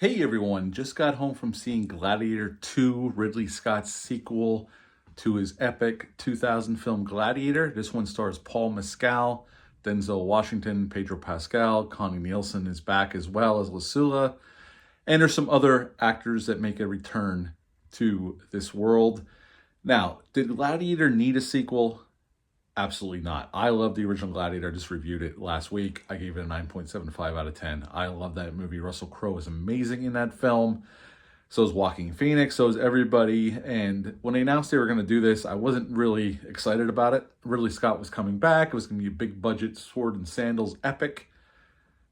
Hey everyone, just got home from seeing Gladiator 2, Ridley Scott's sequel to his epic 2000 film Gladiator. This one stars Paul Mescal, Denzel Washington, Pedro Pascal, Connie Nielsen is back as well as Lucilla, and there's some other actors that make a return to this world. Now, did Gladiator need a sequel? Absolutely not. I love the original Gladiator. I just reviewed it last week. I gave it a 9.75 out of 10. I love that movie. Russell Crowe is amazing in that film. So is Joaquin Phoenix. So is everybody. And when they announced they were going to do this, I wasn't really excited about it. Ridley Scott was coming back. It was going to be a big budget sword and sandals epic.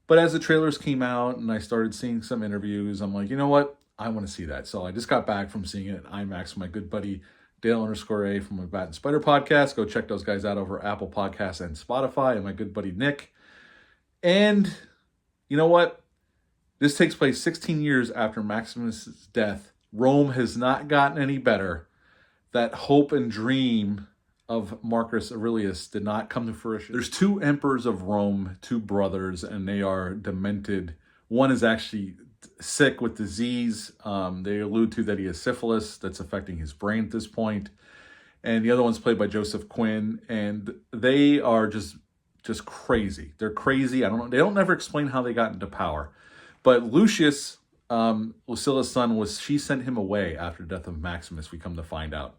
But as the trailers came out and I started seeing some interviews, I'm like, you know what? I want to see that. So I just got back from seeing it at IMAX with my good buddy Dale_A from my Bat and Spider podcast. Go check those guys out over Apple Podcasts and Spotify, and my good buddy Nick. And you know what? This takes place 16 years after Maximus' death. Rome has not gotten any better. That hope and dream of Marcus Aurelius did not come to fruition. There's two emperors of Rome, two brothers, and they are demented. One is actually sick with disease. They allude to that he has syphilis that's affecting his brain at this point. And the other one's played by Joseph Quinn. And they are just crazy. They're crazy. I don't know. They don't ever explain how they got into power. But Lucius, Lucilla's son, she sent him away after the death of Maximus, we come to find out.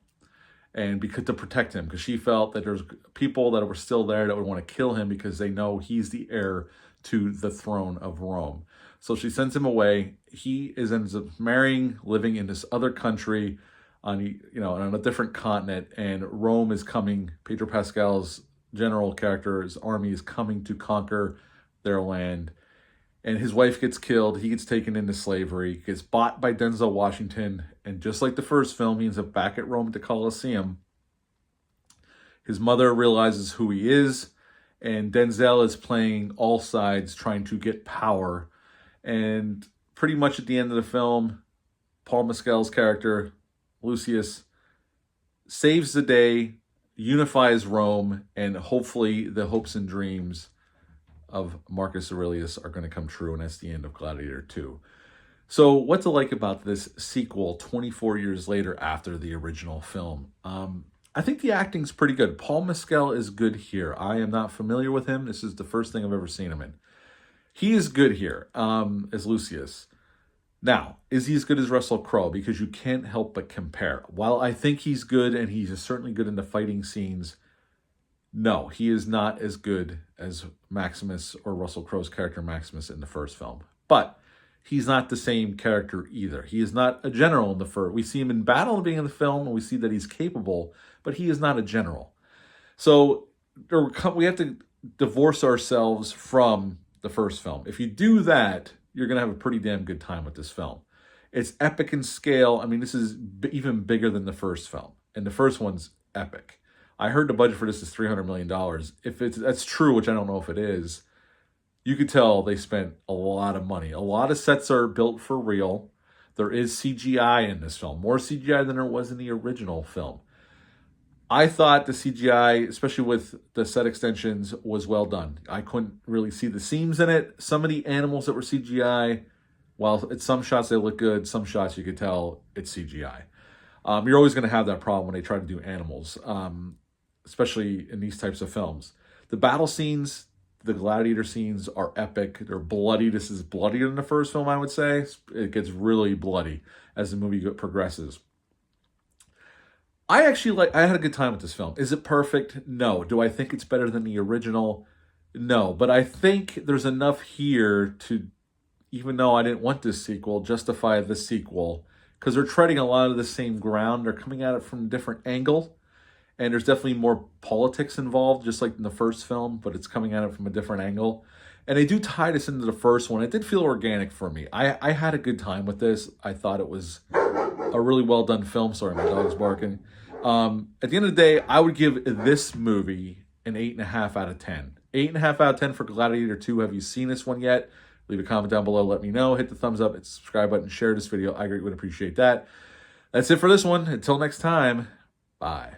And because to protect him, because she felt that there's people that were still there that would want to kill him because they know he's the heir to the throne of Rome. So she sends him away. He ends up marrying, living in this other country on a different continent, and Rome is coming. Pedro Pascal's general character, his army is coming to conquer their land. And his wife gets killed. He gets taken into slavery, gets bought by Denzel Washington, and just like the first film, he ends up back at Rome at the Colosseum. His mother realizes who he is, and Denzel is playing all sides, trying to get power. And pretty much at the end of the film, Paul Mescal's character, Lucius, saves the day, unifies Rome, and hopefully the hopes and dreams of Marcus Aurelius are going to come true, and that's the end of Gladiator 2. So what to like about this sequel 24 years later after the original film? I think the acting's pretty good. Paul Mescal is good here. I am not familiar with him. This is the first thing I've ever seen him in. He is good here as Lucius. Now, is he as good as Russell Crowe? Because you can't help but compare. While I think he's good and he's certainly good in the fighting scenes, no, he is not as good as Maximus or Russell Crowe's character Maximus in the first film. But he's not the same character either. He is not a general in the first. We see him in battle at the beginning of the film, and we see that he's capable, but he is not a general. So we have to divorce ourselves from the first film. If you do that, you're going to have a pretty damn good time with this film. It's epic in scale. I mean, this is even bigger than the first film. And the first one's epic. I heard the budget for this is $300 million. If that's true, which I don't know if it is, you could tell they spent a lot of money. A lot of sets are built for real. There is CGI in this film. More CGI than there was in the original film. I thought the CGI, especially with the set extensions, was well done. I couldn't really see the seams in it. Some of the animals that were CGI, while at some shots they look good, some shots you could tell it's CGI. You're always going to have that problem when they try to do animals, especially in these types of films. The battle scenes, the gladiator scenes are epic. They're bloody. This is bloodier than the first film, I would say. It gets really bloody as the movie progresses. I had a good time with this film. Is it perfect? No. Do I think it's better than the original? No. But I think there's enough here to, even though I didn't want this sequel, justify the sequel. Because they're treading a lot of the same ground. They're coming at it from a different angle. And there's definitely more politics involved, just like in the first film, but it's coming at it from a different angle. And they do tie this into the first one. It did feel organic for me. I had a good time with this. I thought it was a really well done film. Sorry, my dog's barking. At the end of the day, I would give this movie an 8.5 out of 10. 8.5 out of 10 for Gladiator 2. Have you seen this one yet? Leave a comment down below. Let me know. Hit the thumbs up, hit the subscribe button, share this video. I greatly would appreciate that. That's it for this one. Until next time, bye.